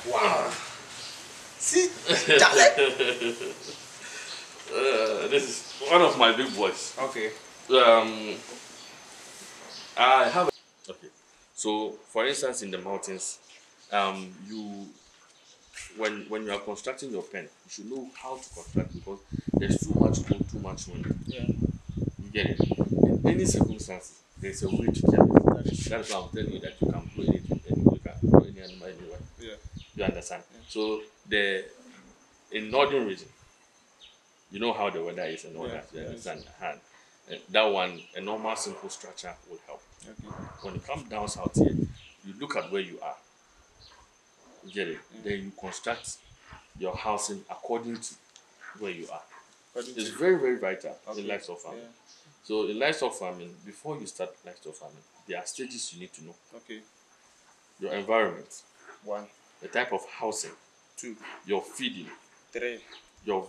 Wow. See, Charlie. This is one of my big boys. Okay. I have. Okay. So, for instance, in the mountains, you when you are constructing your pen, you should know how to construct because there's too much cold, too much wind. Yeah. You get it. In any circumstances, there's a way to get it. That's why I'm telling you that you can grow anything, you can grow any animal anywhere. Yeah. You understand? Yeah. So in northern region, you know how the weather is and all Yeah. that. You understand? And that one, a normal simple structure will help. Okay. When you come down south here, you look at where you are. You get it? Yeah. Then you construct your housing according to where you are. It's to- very, very vital Okay. in livestock farming. Yeah. So in livestock farming, before you start livestock farming, there are stages you need to know. Okay. Your environment, 1, the type of housing, 2, your feeding, 3, your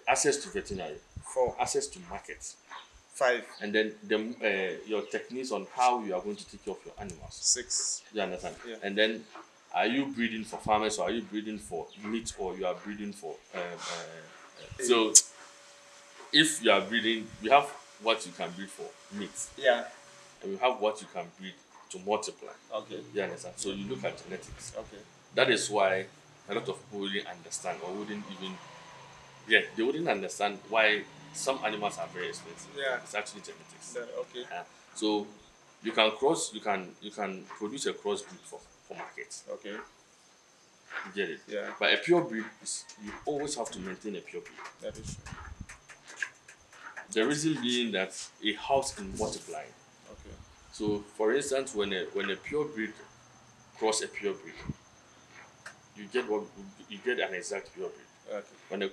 access to veterinary, 4, access to markets, 5, and then your techniques on how you are going to take care of your animals. 6. You understand? Yeah. And then, are you breeding for farmers or are you breeding for meat or you are breeding for? So, if you are breeding, you have what you can breed for meat, Yeah. and you have what you can breed to multiply. Okay. You understand? So you look at genetics. Okay. That is why a lot of people wouldn't understand or wouldn't even, they wouldn't understand why some animals are very expensive. Yeah. It's actually genetics. Okay. So you can produce a crossbreed for markets. Okay. You get it? Yeah. But a pure breed is you always have to maintain a pure breed. That is true. The reason being that a house can multiply. Okay. So for instance, when a pure breed cross a pure breed, you get an exact pure breed. Okay. When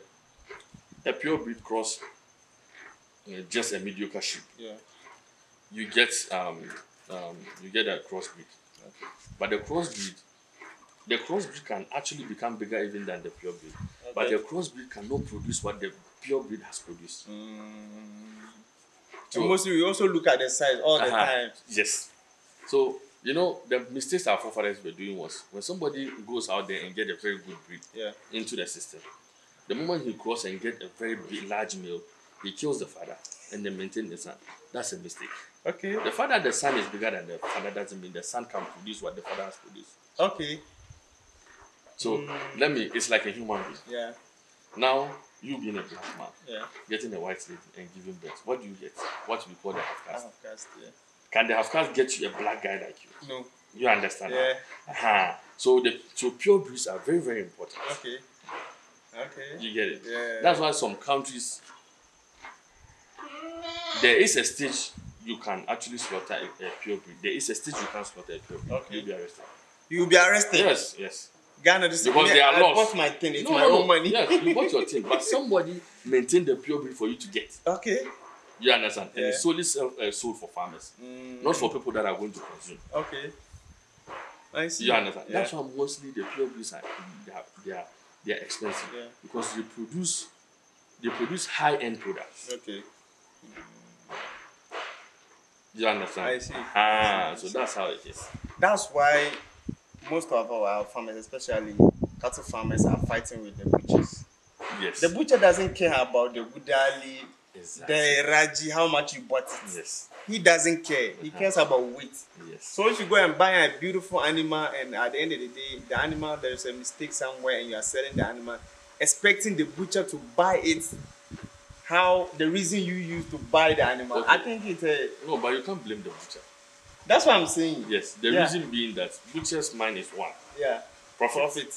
a pure breed cross just a mediocre sheep, Yeah. you get a crossbreed. Okay. But the crossbreed can actually become bigger even than the pure breed. Okay. But the crossbreed cannot produce what the pure breed has produced. So mostly we also look at the size all the time. Yes. So the mistakes our forefathers were doing was when somebody goes out there and get a very good breed into the system, the moment he cross and get a very big, large male, he kills the father and then maintain the son. That's a mistake. Okay. The fact that the son is bigger than the father doesn't mean the son can produce what the father has produced. Okay. So it's like a human being. Yeah. Now, you being a black man, Yeah. getting a white lady and giving birth, what do you get? What we call the half caste. Half caste, yeah. Can the half caste get you a black guy like you? No. You understand? Yeah. So pure breeds are very, very important. Okay. Okay. You get it? Yeah. That's why some countries, there is a stage you can actually slaughter a pure breed. There is a stage you can slaughter a pure breed. Okay. You'll be arrested. You will be arrested? Yes. Ghana, this Because they are I lost. bought my thing. It's my own money. Yes, you bought your thing, but somebody maintained the pure breed for you to get. Okay. You understand? And Yeah. it's solely sold for farmers, not for people that are going to consume. Okay. I see. You understand? Yeah. That's why mostly the pure breeds are they are expensive because they produce high end products. Okay. You understand? I see. So that's how it is. That's why most of our farmers, especially cattle farmers, are fighting with the butchers. Yes. The butcher doesn't care about the Gudali, Exactly. the Raji, how much you bought it. Yes. He doesn't care. He cares about weight. Yes. So if you go and buy a beautiful animal and at the end of the day, the animal, there's a mistake somewhere and you are selling the animal, expecting the butcher to buy it, how the reason you used to buy the animal. Okay. I think it's a... No, but you can't blame the butcher. That's what I'm saying. Yes. The reason being that butcher's mind is one. Yeah. Profit.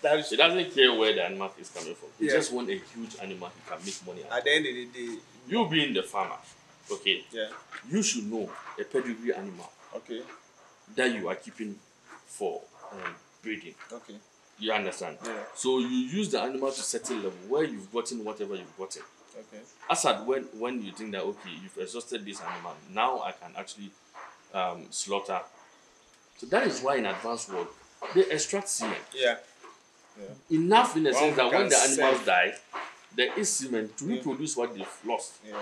That is He doesn't care where the animal is coming from. He Yeah. just wants a huge animal he can make money out. At the end of the day. You being the farmer, okay, Yeah. you should know a pedigree animal Okay. that you are keeping for breeding. Okay. You understand? Yeah. So you use the animal to certain level where you've gotten whatever you've gotten. Okay. Aside when you think that okay, you've exhausted this animal, now I can actually slaughter. So that is why in advanced world they extract semen. Yeah. Enough in the sense that when the can animals sell. die, there is semen to reproduce what they've lost. Yeah.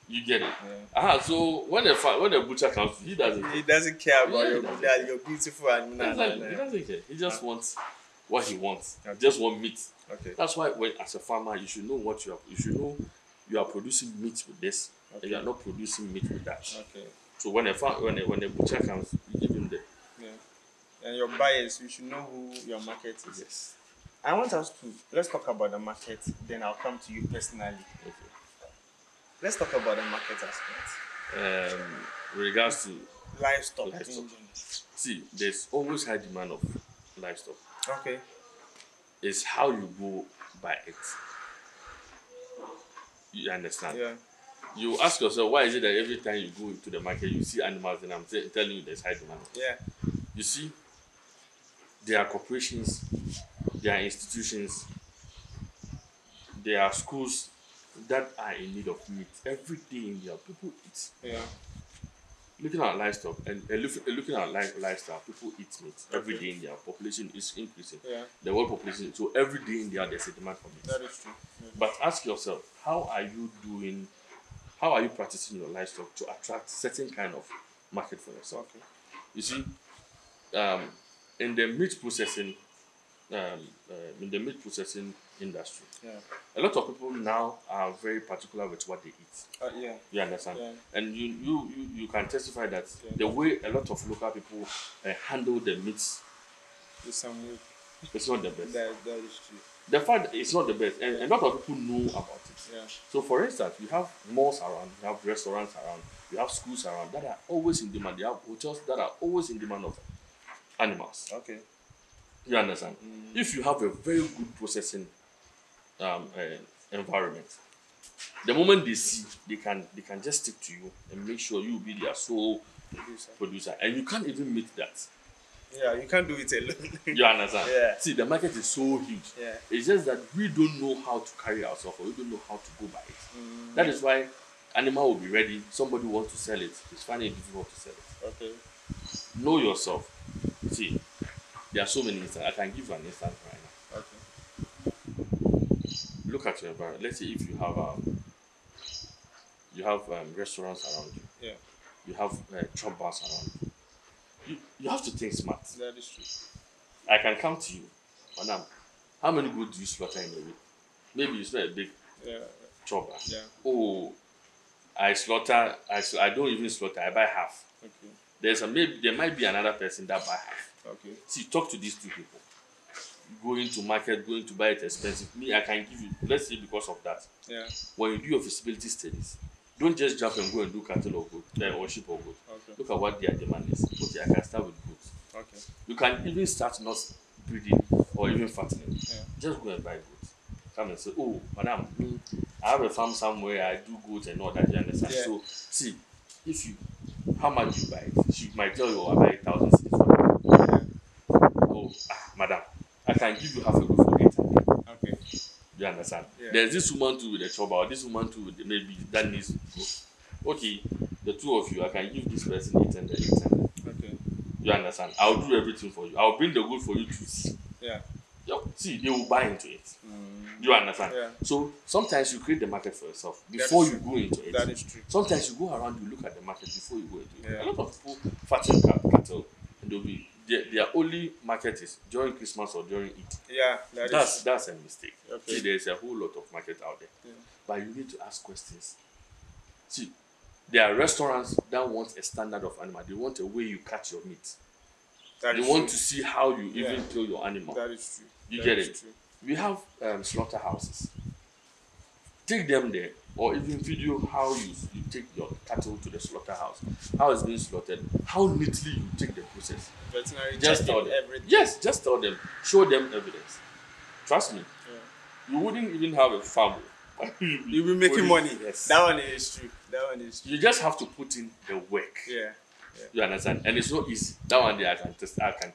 You get it? Yeah. So when the butcher comes, he doesn't. He doesn't care about Yeah, your he doesn't. Gudali, your beautiful animal. He doesn't care. He just wants what he wants. Okay. Just want meat. Okay. That's why when as a farmer you should know what you should know you are producing meat with this, Okay. and you are not producing meat with that. Okay. So when a butcher comes, you give him the and your buyers, you should know who your market is. yes. I want us to let's talk about the market. Then I'll come to you personally. Okay. Let's talk about the market aspect. Regards to Livestock. see, there's always high demand of livestock. Okay. It's how you go by it. You understand? Yeah. You ask yourself, why is it that every time you go into the market, you see animals, and I'm telling you there's high demand? Yeah. You see, there are corporations, there are institutions, there are schools that are in need of meat. Every day in there, people eat. Yeah. Looking at livestock and looking at lifestyle, people eat meat. Every day in there, population is increasing. Yeah. The world population, so every day in there, there's a demand for meat. That is true. Yeah. But ask yourself, how are you practicing your livestock to attract certain kind of market for yourself? Okay. You see, in the meat processing, industry, Yeah. a lot of people now are very particular with what they eat. Yeah. You understand? Yeah. And you can testify that Yeah. the way a lot of local people handle the meats, With some milk. it's not the best. That is true. The fact that it's not the best, and a lot of people know about it. Yeah. So, for instance, we have malls around, we have restaurants around, we have schools around that are always in demand. They have hotels that are always in demand of animals. Okay. You understand? If you have a very good processing environment, the moment they see, they can just stick to you and make sure you will be their sole producer, and you can't even meet that. Yeah, you can't do it alone. You understand? Yeah. See, the market is so huge. Yeah. It's just that we don't know how to carry ourselves, or we don't know how to go by it. That is why animal will be ready. Somebody wants to sell it. It's finding it difficult to sell it. Okay. Know yourself. See, there are so many instances. I can give you an instance right now. Okay. Look at your environment. Let's say if you have restaurants around you. Yeah. You have chop bars around you. You have to think smart. That is true. I can come to you, madam. How many goats do you slaughter in a week? Maybe it's not a big chop bar. Yeah. Oh, I don't even slaughter. I buy half. Okay. There might be another person that buy half. Okay. See, talk to these two people. Going to market, going to buy it expensive. Me, I can give you. Let's say because of that. Yeah. When you do your feasibility studies, don't just jump and go and do cattle or goat or sheep or goat. Okay. Look at what their demand is. Okay, I can start with goats. Okay. You can even start not breeding or even fattening. Yeah. Just go and buy goats. Come and say, oh, madam, I have a farm somewhere, I do goats and all that, you understand? Yeah. So, see, how much you buy it? She might tell you, oh, I buy 1,000 cedis for it. Yeah. Oh, madam, I can give you half a goat for 800. Okay. You understand? Yeah. There's this woman too with a chopper, or this woman too with maybe that needs goat. Okay, the two of you, I can give this person 800. Okay. You understand? I'll do everything for you. I'll bring the goat for you to see. Yeah. See, they will buy into it. You understand? Yeah. So sometimes you create the market for yourself before you go into it. That is true. Sometimes you go around, you look at the market before you go into it. Yeah. A lot of people fatten cattle, and they'll be their only market is during Christmas or during Eid. Yeah, That's a mistake. Okay. See, there's a whole lot of market out there. Yeah. But you need to ask questions. See, there are restaurants that want a standard of animal. They want a way you cut your meat. They want to see how you even kill your animal. That is true. You get it? True. We have slaughterhouses. Take them there, or even video how you take your cattle to the slaughterhouse, how it's being slaughtered, how neatly you take the process. Veterinary just tell them. Everything. Yes, just tell them. Show them evidence. Trust me. Yeah. You wouldn't even have a farm. You'll be making money. Yes. That one is true. You just have to put in the work. Yeah. You understand? And it's not easy. That one day I can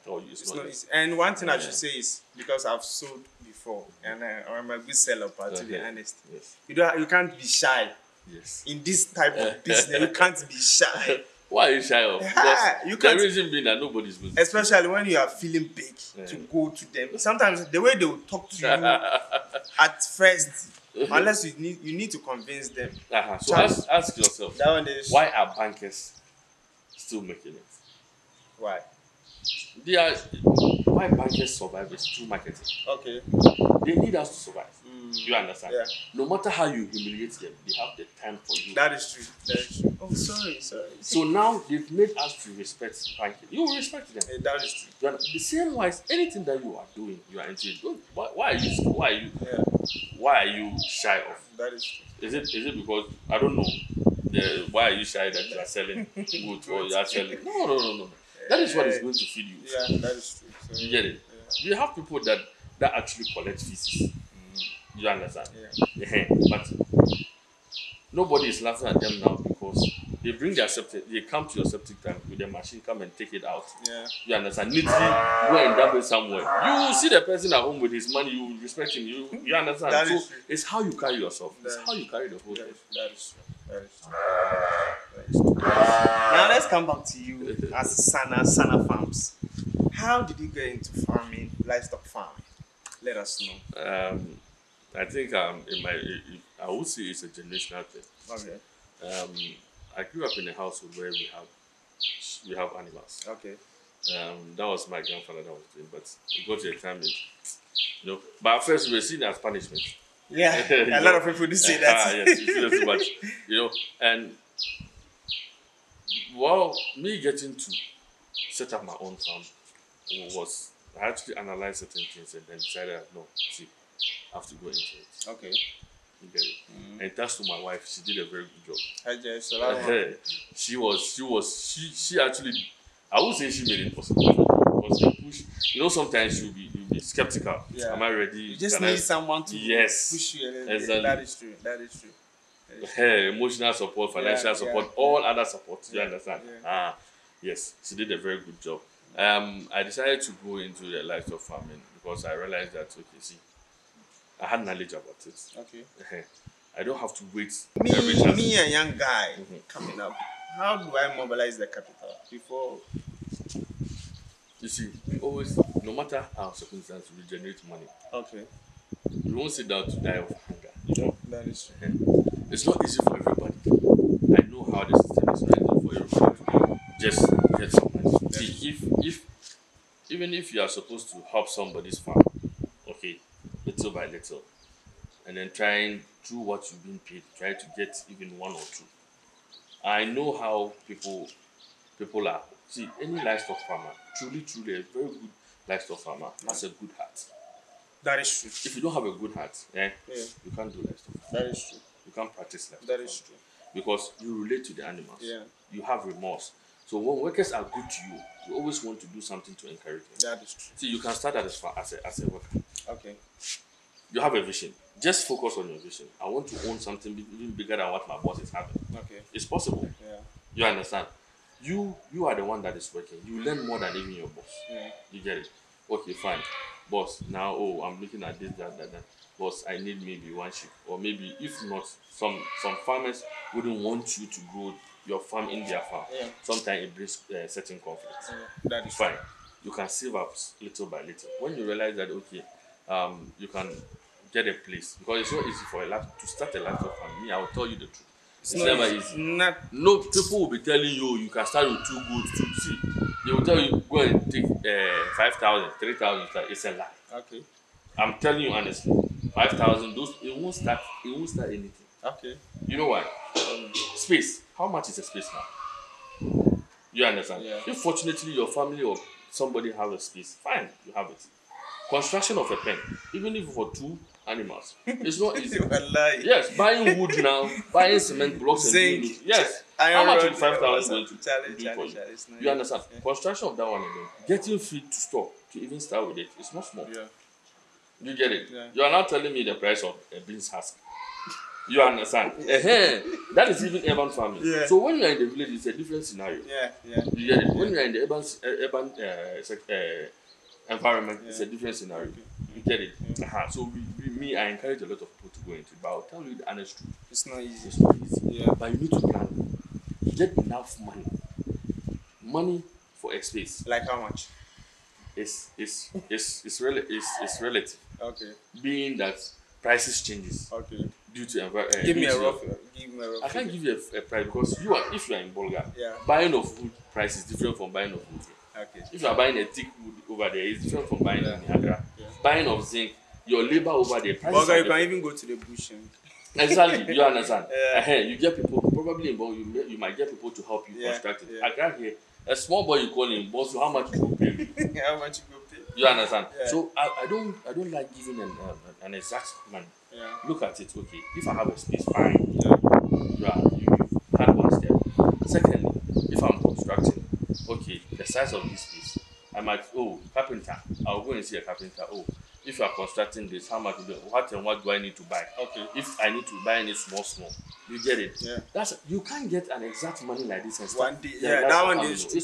tell you it's not easy. And one thing I should say is, because I've sold before and I'm a good seller, but to be honest, yes. You can't be shy. Yes. In this type of business, you can't be shy. Why are you shy of? Because the reason being that nobody's going to. Especially when you are feeling big to go to them. Sometimes the way they will talk to you at first, unless you need to convince them. So ask yourself, that one is, why are bankers still making it? Why? They are why bankers survive is through marketing. Okay. They need us to survive. You understand? Yeah. No matter how you humiliate them, they have the time for you. That is true. That is true. Oh, sorry. So now they've made us to respect banking. You will respect them. That is true. The same wise, anything that you are doing, you are into it. Why are you shy of? That is true. Is it because I don't know? Why are you shy that you are selling goods or you are selling? No. That is what is going to feed you. Yeah, that is true. So, You get it? Yeah. You have people that actually collect fees. You understand? Yeah. But nobody is laughing at them now because they bring their septic, they come to your septic tank with their machine, come and take it out. Yeah. You understand? Neatly go and dump it somewhere. You will see the person at home with his money, you will respect him. You understand? That so is true. it's how you carry yourself. It's how you carry the whole thing. That is true. That is true. That is true. Now let's come back to you as Sana Farms. How did you get into farming, livestock farming? Let us know. I think I would say it's a generational thing. Okay. I grew up in a household where we have animals. Okay. That was my grandfather that was doing, but it got to a time but at first we were seen as punishment. Yeah, a lot of people do say that. Yes, but and me getting to set up my own farm was I actually analyzed certain things and then decided no, see, I have to go into it. Okay. You get it. And thanks to my wife, she did a very good job. She actually, I would say she made it possible because they push. Sometimes you'll be skeptical. Yeah. Am I ready? You just need someone to push you a little bit. Exactly. That is true. Emotional support, financial support, all other support. You understand? Yeah. Yes, she did a very good job. I decided to go into the livestock farming because I realized that I had knowledge about it. Okay. I don't have to wait. Me, a young guy coming up. How do I mobilize the capital before? You see, we always, no matter our circumstances, we generate money. Okay. We won't sit down to die of hunger. That is true. It's not easy for everybody. I know how the system is not easy for everybody. Just get some money. See, even if you are supposed to help somebody's farm, okay, little by little, and then trying through what you've been paid, try to get even one or two. I know how people are. See, any livestock farmer, truly a very good livestock farmer, has a good heart. That is true. If you don't have a good heart, you can't do livestock. That is true. You can't practice livestock. That is true. Because you relate to the animals. Yeah. You have remorse. So when workers are good to you, you always want to do something to encourage them. That is true. See, you can start as a worker. Okay. You have a vision. Just focus on your vision. I want to own something even bigger than what my boss is having. Okay. It's possible. Yeah. You understand? You are the one that is working. You learn more than even your boss. Yeah. You get it? Okay, fine. Boss, now, I'm looking at this, that. Boss, I need maybe one sheep. Or maybe, if not, some farmers wouldn't want you to grow your farm in their farm. Yeah. Sometimes it brings certain conflicts. Yeah. That is fine. You can save up little by little. When you realize that, okay, you can get a place. Because it's not easy for to start a livestock farm. Me, I will tell you the truth. It's never easy. No, people will be telling you can start with 2 goats, 2. See, they will tell you go and take 5,000, 3,000. It's a lie. Okay. I'm telling you honestly, 5,000. It won't start anything. Okay. You know why? Space. How much is a space now? You understand? Yeah. If fortunately your family or somebody have a space, fine, you have it. Construction of a pen, even if for 2 animals, it's not easy. Yes, buying wood now, buying cement blocks and zinc. Yes. How much is 5,000 going to do for you? You understand? Yeah. Construction of that one again, getting feed to store to even start with it's not small. Yeah. You get it? Yeah. You are not telling me the price of a beans husk. You understand? That is even urban farming. Yeah. So when you are in the village, it's a different scenario. Yeah. You get it? When you are in the urban environment, it's a different scenario. Okay. You get it? So I encourage a lot of people to go into it, but I'll tell you the honest truth. It's not easy. It's not easy. Yeah. But you need to plan. Get enough money. Money for a space. Like how much? It's relative. Okay. Being that prices changes. Okay. Due to give me a rough. I can't give you a price because if you are in Bulgaria, yeah, buying of food price is different from buying of food. Okay. If you are buying a thick wood over there, it's different from buying in Accra. Yeah. Buying of zinc, your labor over there. But you can even go to the bush and exactly, you understand? You get people probably involved. You might get people to help you construct it. Yeah. Accra here, a small boy you call him, boss, how much you go pay? How much you go pay? You understand? Yeah. So I don't like giving an exact money. Yeah. Look at it. Okay, if I have a space, fine. Yeah. You've had one step. Secondly, if I'm constructing, okay, the size of this space, I might carpenter. I'll go and see a carpenter. Oh, if you are constructing this, how much? What and what do I need to buy? Okay. If I need to buy any small, you get it. Yeah. You can't get an exact money like this and one day. Yeah, that one is.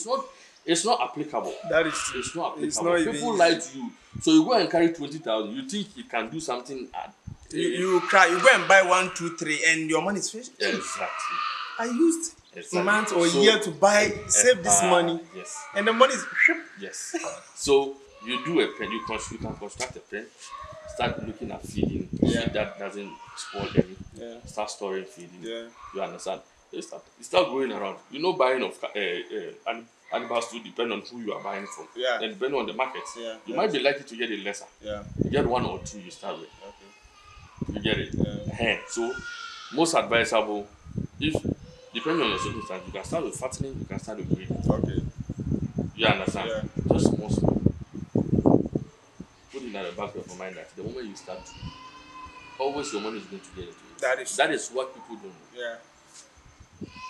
It's not applicable. That is true. It's not applicable. It's not People even lie to you. So you go and carry 20,000. You think you can do something. You cry. You go and buy 1, 2, 3, and your money is finished. Exactly. I used month or year to buy, save this money. Yes. And the money is. Yes. So you do a pen. You can construct a pen. Start looking at feeding. Feed that doesn't spoil any. Yeah. Start storing feeding. Yeah. You understand? You start going around. Buying of animals to depend on who you are buying from. Yeah. And depending on the market. Yeah. You might be likely to get it lesser. Yeah. You get 1 or 2 you start with. Okay. You get it? Yeah. So most advisable, if depending on your circumstance, you can start with fattening, you can start with breeding. Okay. You understand? Yeah. Just small. Put it at the back of your mind that the moment you start, always your money is going to get into it. That is what people don't know. Yeah.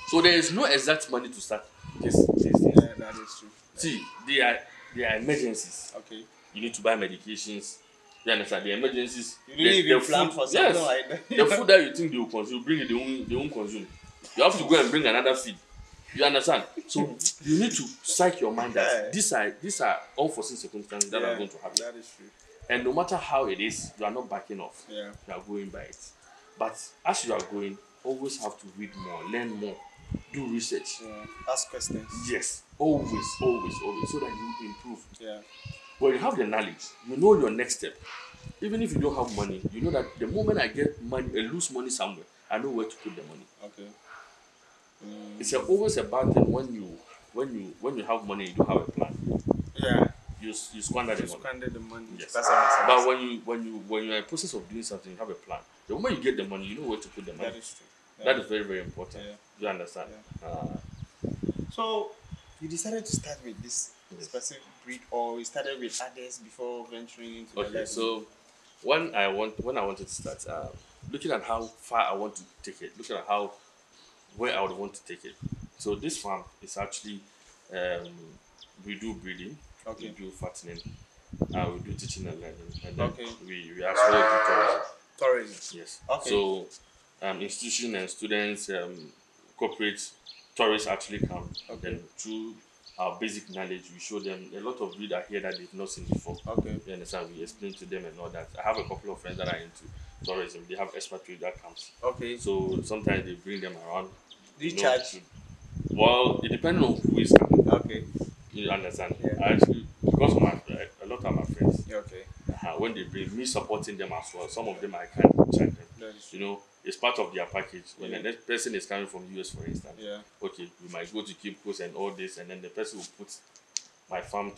So there is no exact money to start this thing. Yeah, that is true. See, they are emergencies. Okay. You need to buy medications. You understand? The emergencies. You didn't even plan for something like that. The food that you think they will consume, bring it, they won't consume. You have to go and bring another feed. You understand? So you need to psych your mind that these are unforeseen circumstances that are going to happen. That is true. And no matter how it is, you are not backing off. Yeah. You are going by it. But as you are going, always have to read more, learn more, do research. Yeah. Ask questions. Yes. Always, so that you improve. Yeah. When you have the knowledge, you know your next step. Even if you don't have money, you know that the moment I get money, I lose money somewhere, I know where to put the money. Okay. It's always a bad thing when you have money, you don't have a plan. Yeah. You squander the money. Squander the money. Yes. But when you're in the process of doing something, you have a plan. The moment you get the money, you know where to put the money. That is true. That is very, very important. Yeah. You understand? Yeah. So you decided to start with this specific breed, or you started with others before venturing into the level? So when I wanted to start, looking at how far I want to take it, looking at where I would want to take it. So this farm is actually we do breeding, we do fattening, we do teaching and learning, and then we actually do tourism. Yes. Okay. So institutions and students, corporate tourists actually come, and then through our basic knowledge, we show them a lot of breed are here that they've not seen before. Okay. You understand? We explain to them and all that. I have a couple of friends that are into tourism. They have expatriate that comes. Okay. So sometimes they bring them around. Do you charge? Well, it depends on who is coming. Okay. You understand? Yeah. I actually, because of a lot of my friends. Okay. When they bring me supporting them as well, some of them I can't charge them. It's part of their package. When the next person is coming from US, for instance, okay, we might go to Cape Coast and all this, and then the person will put my farm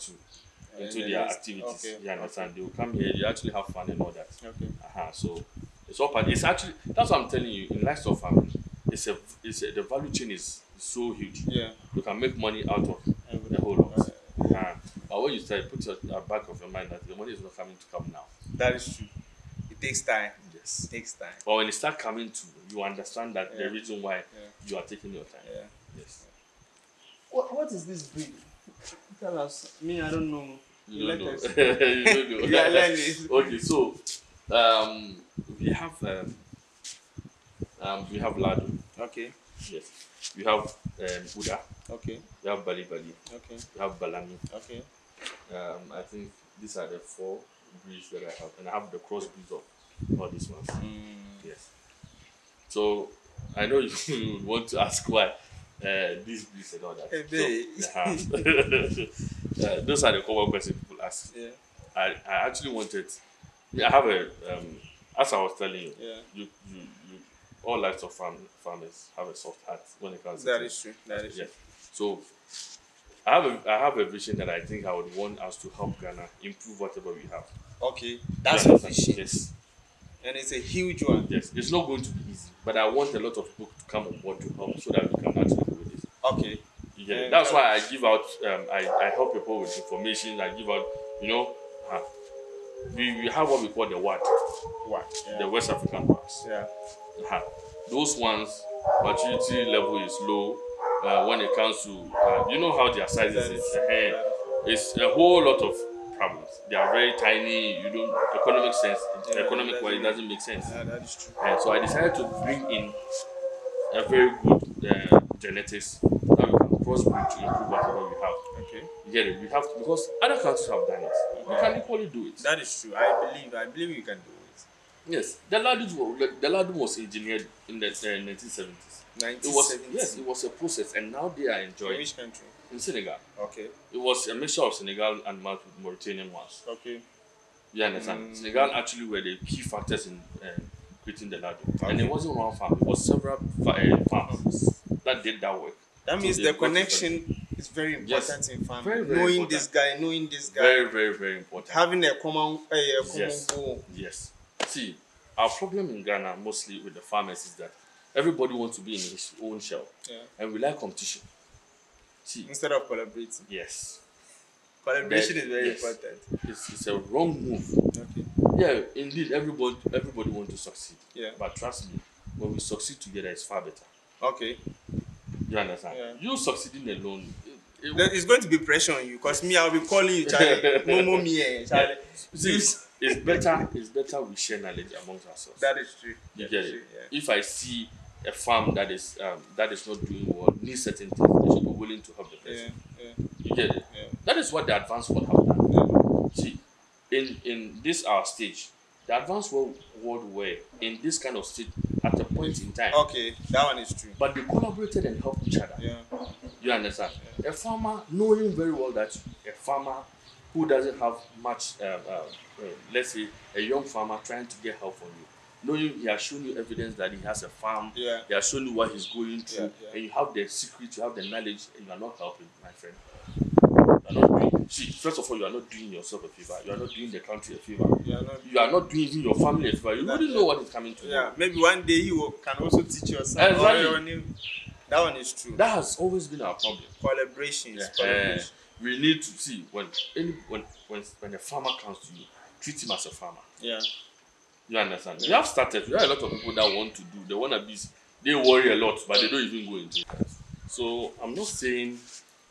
into their activities. Okay. You understand? They will come here, you actually have fun and all that. Okay. So it's all part. It's actually, that's what I'm telling you. In livestock farming, the value chain is so huge. Yeah. You can make money out of the whole lot. But when you start, put your back of your mind that the money is not coming to come now. That is true. It takes time. Yes. It takes time. But when it starts coming to, you understand that the reason why you are taking your time. Yeah. Yes. What is this breed? Tell us. Me, I don't know. You don't know. You don't know. Yeah, learn it. Okay, so we have Lado. Okay. Yes. We have Buddha. Okay. We have Bali. Okay. We have Balami. Okay. I think these are the 4 breeds that I have, and I have the cross breeds of all these ones. Yes. So I know you would want to ask why these breeds and all that. So, those are the common questions people ask. Yeah. I actually wanted. I have a as I was telling you. Yeah. You all livestock farmers have a soft heart when it comes to that. Is true. That is true. So I have a vision that I think I would want us to help Ghana improve whatever we have. Okay, that's your vision. Yes. And it's a huge one. Yes, it's not going to be easy, but I want a lot of people to come on board to help so that we can actually do this. Okay. Yeah, that's why I give out. I help people with information. I give out. You know, we have what we call the WAD. Yeah. The West African parks. Yeah. Those ones maturity level is low. When it comes to you know how their sizes is. It's a whole lot of problems. They are very tiny. You don't economic sense. Economic wise, it doesn't make sense. Yeah, that is true. And so I decided to bring in a very good genetics that we can crossbreed to improve whatever we have. Okay. You get it? We have to, because other countries have done it. We can equally do it. That is true. I believe you can do it. Yes. The ladum was engineered in the 1970s. 1970s. It was a process, and now they are enjoying. In which country? In Senegal. Okay. It was a mixture of Senegal and Mauritanian ones. Okay. You understand? Senegal actually were the key factors in creating the ladum. Okay. And it wasn't one farm, it was several farms that did that work. That means the connection is very important in farming. Very, very knowing important. this guy. Very, very, very important. Having a common goal. Yes. See, our problem in Ghana mostly with the farmers is that everybody wants to be in his own shell. Yeah. And we like competition. See, instead of collaborating. Yes. Collaboration is very important. It's a wrong move. Okay. Yeah, indeed, everybody wants to succeed. Yeah. But trust me, when we succeed together, it's far better. Okay. You understand? Yeah. You succeeding alone, it's going to be pressure on you, because me, I'll be calling you, Charlie. Momo me, Charlie. See, it's better we share knowledge amongst ourselves. That is true. You get it? Yeah. If I see a farm that is not doing well, needs certain things, I should be willing to help the person. Yeah. You get it? Yeah. That is what the advanced world have done. Yeah. See, in this our stage, the advanced world were in this kind of state at a point in time. Okay, that one is true. But they collaborated and helped each other. Yeah. You understand? Yeah. A farmer knowing very well that a farmer who doesn't have much, let's say a young farmer trying to get help from you, knowing he has shown you evidence that he has a farm, yeah. He has shown you what he's going through, and you have the secret, you have the knowledge, and you are not helping, my friend. You are not doing. See, first of all, you are not doing yourself a favor. You are not doing the country a favor. You are not doing even your family a favor. You wouldn't know what is coming to you. Yeah, maybe one day you can also teach your son. Exactly. That one is true. That has always been our problem. Collaboration. We need to see when a farmer comes to you, treat him as a farmer. Yeah. You understand? Yeah. We have started. We have a lot of people that want to do. They want to be. They worry a lot, but they don't even go into it. So I'm not saying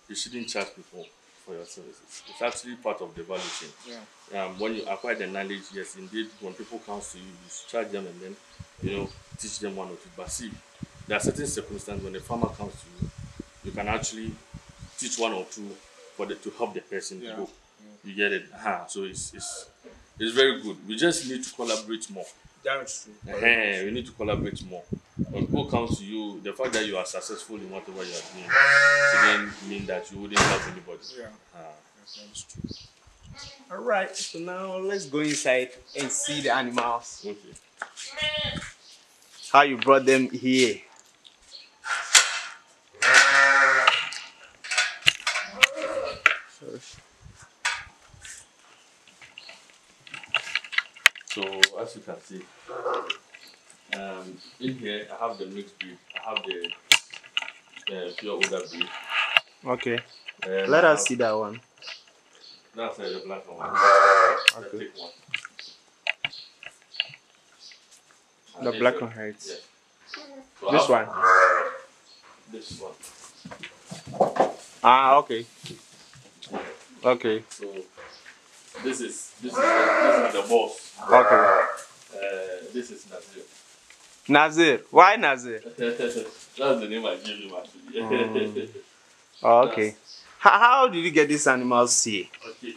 you shouldn't charge people for your services. It's actually part of the value chain. Yeah. When you acquire the knowledge, yes, indeed, when people come to you, you charge them and then teach them one or two. But see, there are certain circumstances when the farmer comes to you, you can actually teach one or two to help the person to go. Yeah. You get it? So it's very good. We just need to collaborate more. That's true. We need to collaborate more. When people come to you, the fact that you are successful in whatever you are doing shouldn't mean that you wouldn't help anybody. Yeah. That's true. All right. So now let's go inside and see the animals. Okay. How you brought them here? So as you can see, in here I have the mixed breed. I have the pure older breed. Okay. Let us see that one. That's the black one. Okay. The thick one. The black one hurts. Yeah. So this one. This one. Okay. Okay. So this is the boss. Okay. This is Nazir. Nazir. Why Nazir? That's the name I gave him actually. Okay. How did you get these animals here? Okay.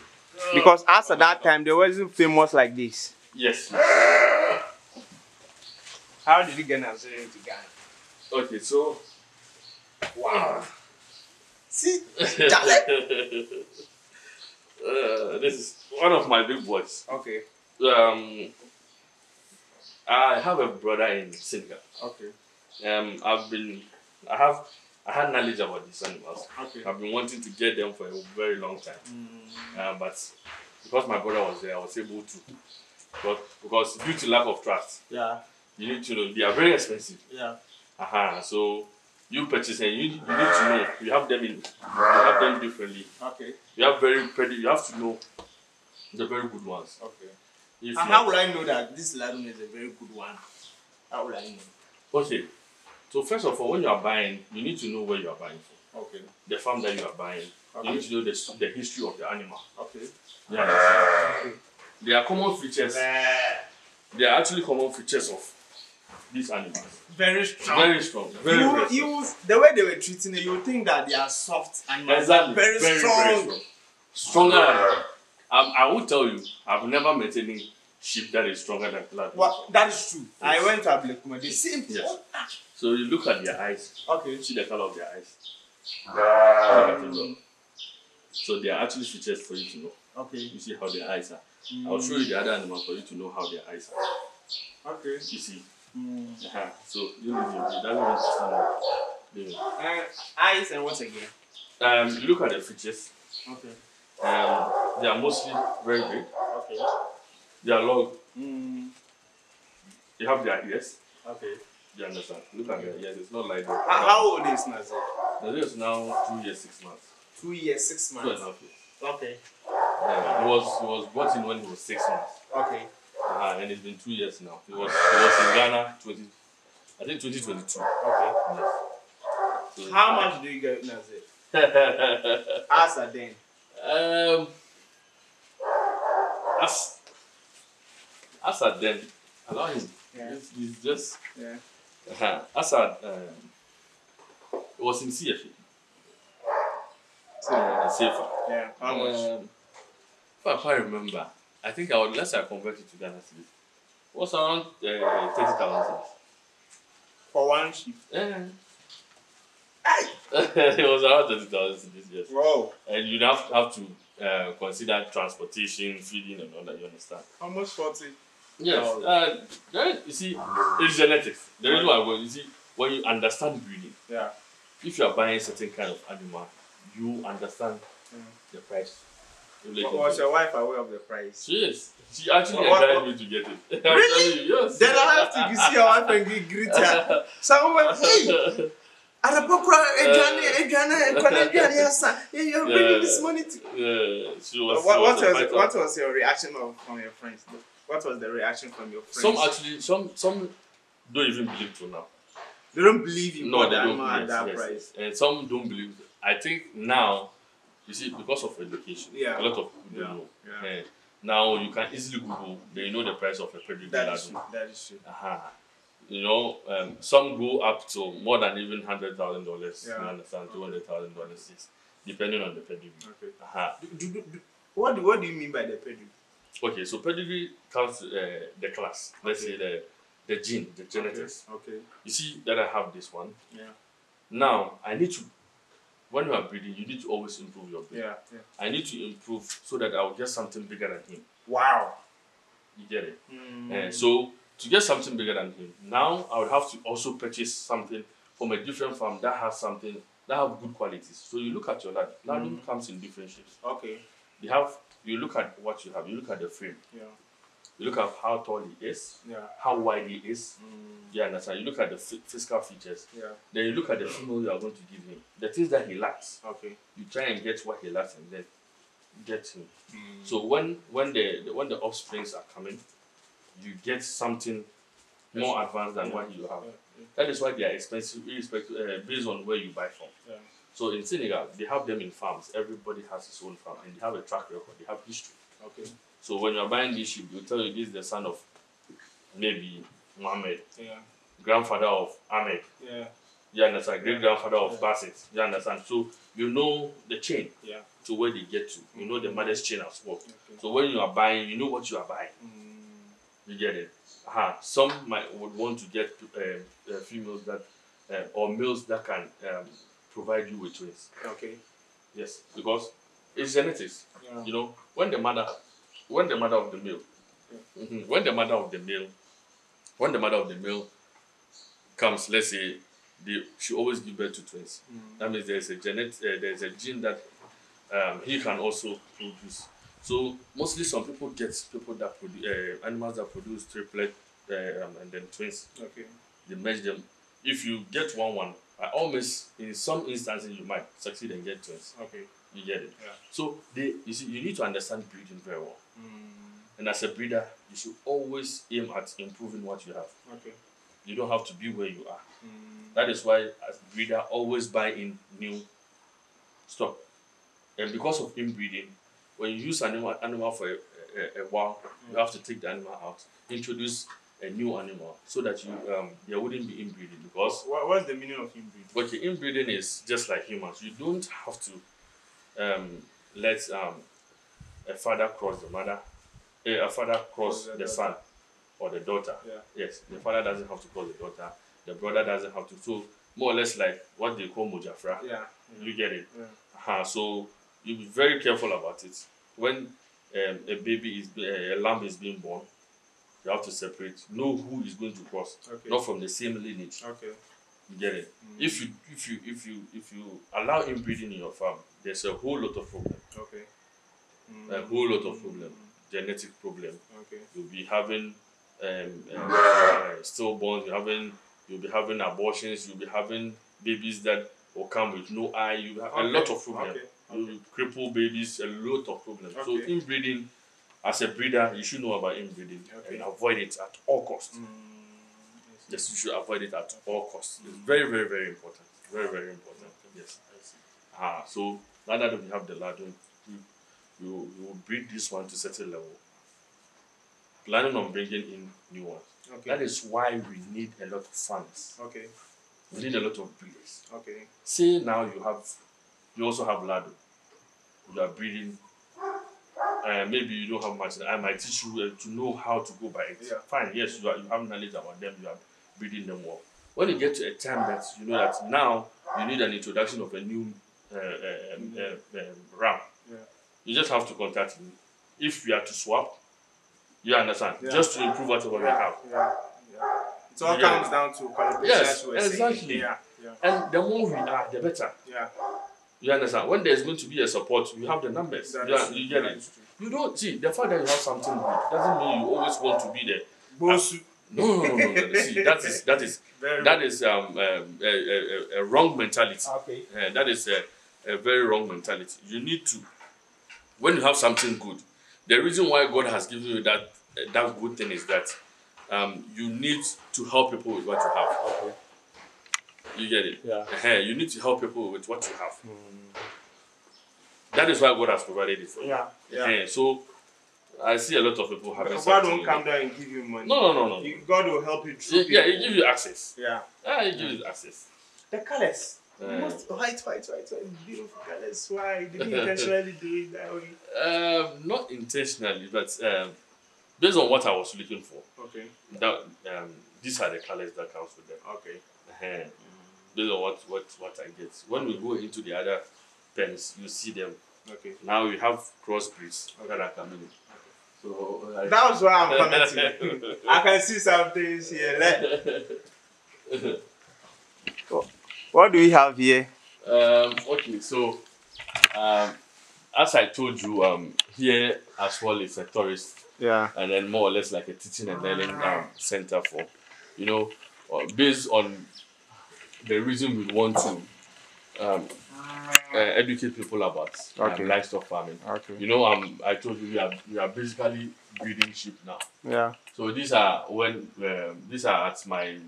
Because as at that time they wasn't famous like this. Yes. How did you get Nazir into Ghana? Okay, so wow. See? This is one of my big boys. Okay. I have a brother in Senegal. Okay. I have I had knowledge about these animals. Okay. I've been wanting to get them for a very long time. But because my brother was there, I was able to. But because due to lack of trust, Yeah. you need to know they are very expensive. Yeah. So you purchase and you need to know. You have them differently. Okay. You have to know the very good ones. Okay. How will I know that this ladum is a very good one? How will I know? Okay. So first of all, when you are buying, you need to know where you are buying from. Okay. The farm that you are buying. Okay. You need to know the history of the animal. Okay. Yeah. Okay. There are common features. There are actually common features of these animals. Very strong. Very strong. The way they were treating it, you would think that they are soft animals. Exactly. Very strong. Very strong. Stronger. I will tell you, I've never met any sheep that is stronger than Ladum. Well, that is true. Yes. I went to Ablekuma. The same thing. Yes. So you look at their eyes. Okay. See the color of their eyes. Look at it well. So there are actually features for you to know. Okay. You see how their eyes are. I'll show you the other animals for you to know how their eyes are. Okay. You see. So you doesn't understand what eyes and what again? You look at the features. Okay. They are mostly very big. Okay. They are long. You have their ears. Okay. You understand? Look at their ears. It's not like that. How old is Nazir? Nazir is now 2 years, 6 months. 2 years, 6 months. 2.5 years. Okay. He was brought in when he was 6 months. Okay. And it's been 2 years now. He was in Ghana 2022. Okay. Yes. So, how much do you get Nazir? As a then? As a then, allow him. Yeah. He's just. Yeah. As a it was in CFA. Safer. Yeah. How much? If I can't remember, I think unless I convert it to Ghana cedis, it was around 30,000. For one sheep? Yeah. It was around 30,000 cedis, yes. Wow. And you'd have to consider transportation, feeding, and all that. You understand? Almost 40. Yes. You see, it's genetics. The reason why you see when you understand breeding. Yeah. If you are buying certain kind of animal, you understand the price. Was your wife aware of the price? She is. She actually encouraged me to get it. Really? You, yes. Then I have to see your wife and greet her. Someone, hey, you're bringing this money to. Yeah, she was. What was your reaction from your friends? What was the reaction from your friends? Some don't even believe till now. They don't believe you no, they don't at that yes, price. And some don't believe. I think now, you see, because of education, a lot of people don't know. Yeah. Now you can easily Google, then you know the price of a pedigree. That is true. You know, some go up to more than even $100,000. You understand? $200,000, depending on the pedigree. Okay. What do you mean by the pedigree? Okay, so pedigree counts the class. Let's say the gene, the genetics. Okay. You see that I have this one. Yeah. Now I need to. When you are breeding, you need to always improve your breed. Yeah. I need to improve so that I will get something bigger than him. Wow. You get it? So to get something bigger than him, now I would have to also purchase something from a different farm that has something that have good qualities. So you look at your ladum. Ladum comes in different shapes. Okay. You look at what you have. You look at the frame. Yeah. You look at how tall he is. Yeah. How wide he is. You understand? You look at the physical features. Yeah. Then you look at the female you are going to give him. The things that he lacks. Okay. You try and get what he lacks and then get him. So when the offsprings are coming, you get something more advanced than what you have. That is why they are expensive, based on where you buy from. Yeah. So in Senegal, they have them in farms. Everybody has his own farm, and they have a track record. They have history. Okay. So when you are buying this sheep, they'll tell you this is the son of maybe Mohammed, grandfather of Ahmed. Yeah. You understand? Great grandfather of Bassett. You understand? So you know the chain to where they get to. You know the mother's chain as well. Okay. So when you are buying, you know what you are buying. You get it? Some would want to get females that or males that can provide you with twins. Okay. Yes, because it's genetics. Yeah. You know, when the mother of the male, when the mother of the male comes, let's say they should always give birth to twins. That means there's a there's a gene that he can also produce. So mostly some people get people that produce animals that produce triplet and then twins. Okay. They merge them. If you get one, I almost in some instances you might succeed and get twins. Okay. You get it. Yeah. So you see, you need to understand breeding very well. And as a breeder, you should always aim at improving what you have. Okay. You don't have to be where you are. That is why, as a breeder, always buy in new stock. And because of inbreeding, when you use animal for a while, you have to take the animal out, introduce a new animal, so that you there wouldn't be inbreeding. Because what's the meaning of inbreeding? Okay, inbreeding is just like humans. You don't have to let a father cross the mother, a father cross the son or the daughter. Yeah. Yes, the father doesn't have to cross the daughter. The brother doesn't have to. So more or less like what they call mojafra. Yeah. You get it. Yeah. So you be very careful about it. When a lamb is being born, you have to separate. Know who is going to cross. Okay. Not from the same lineage. Okay. You get it. If you allow inbreeding in your farm, there's a whole lot of problem. Okay. A whole lot of problem. Genetic problem. Okay. You'll be having stillborns. You'll be having abortions. You'll be having babies that will come with no eye. You have a lot of problems. Okay. You will cripple babies. A lot of problems. Okay. So inbreeding, as a breeder, you should know about inbreeding and avoid it at all costs. Yes, you should avoid it at all costs. It's very, very, very important. Very, very important. Yes. So now that we have the lad, you will breed this one to a certain level. Planning on bringing in new ones. Okay. That is why we need a lot of farmers. Okay. We need a lot of breeders. Okay. Say now you also have lado. You are breeding. Maybe you don't have much. I might teach you to know how to go by it. Yeah. Fine. Yes, you have knowledge about them. You are breeding them well. When you get to a time that you know that now you need an introduction of a new ram, you just have to contact me. If you are to swap, you understand, just to improve whatever you have. It all comes down to qualification. Yes, exactly. And the more we are, the better. You understand? When there's going to be a support, you have the numbers. You get it. You don't see the fact that you have something good doesn't mean you always want to be there. No. See, that is a wrong mentality. Okay. That is a very wrong mentality. You need to, when you have something good, the reason why God has given you that good thing is that you need to help people with what you have. Okay. You get it? Yeah. You need to help people with what you have. That is why God has provided it for you. Yeah. So I see a lot of people having God won't come down and give you money. No. God will help you through. Yeah, He gives you access. Yeah. He gives you access. The colors. Most white, beautiful colors. Why did you intentionally do it that way? Not intentionally, but based on what I was looking for. Okay. That these are the colors that comes with them. Okay. Based on what I get. When we go into the other pens, you see them. Okay. Now we have crossbreeds that are coming in. So that's why I'm coming to you. I can see some things here. What do we have here? Okay, so as I told you, here as well is a tourist. Yeah. And then more or less like a teaching and learning center for, based on the reason we want to educate people about livestock farming. Okay. I told you we are basically breeding sheep now. Yeah. So these are at my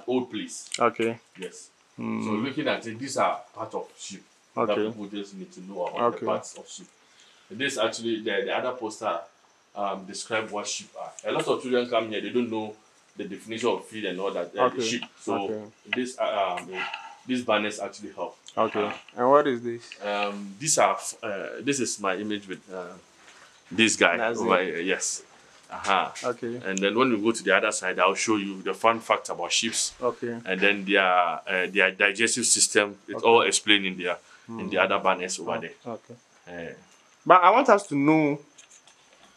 old place. Okay. Yes. So looking at it, these are part of sheep. Okay. That people just need to know about the parts of sheep. This actually the other poster describe what sheep are. A lot of children come here, they don't know the definition of feed and all that. The sheep. So these banners actually help. Okay. And what is this? This is my image with this guy over here. Yes. Okay. And then when we go to the other side, I'll show you the fun fact about sheep. Okay. And then their digestive system. It's all explained in the other banners over there. Okay. But I want us to know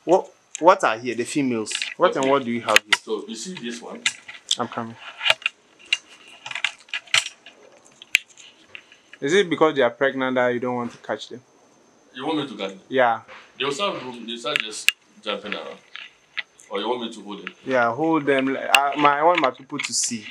what are here the females. What do you have here? So you see this one. I'm coming. Is it because they are pregnant that you don't want to catch them? You want me to catch them? Yeah. They'll start just jumping around. Or you want me to hold them? Yeah, hold them. I want my people to see.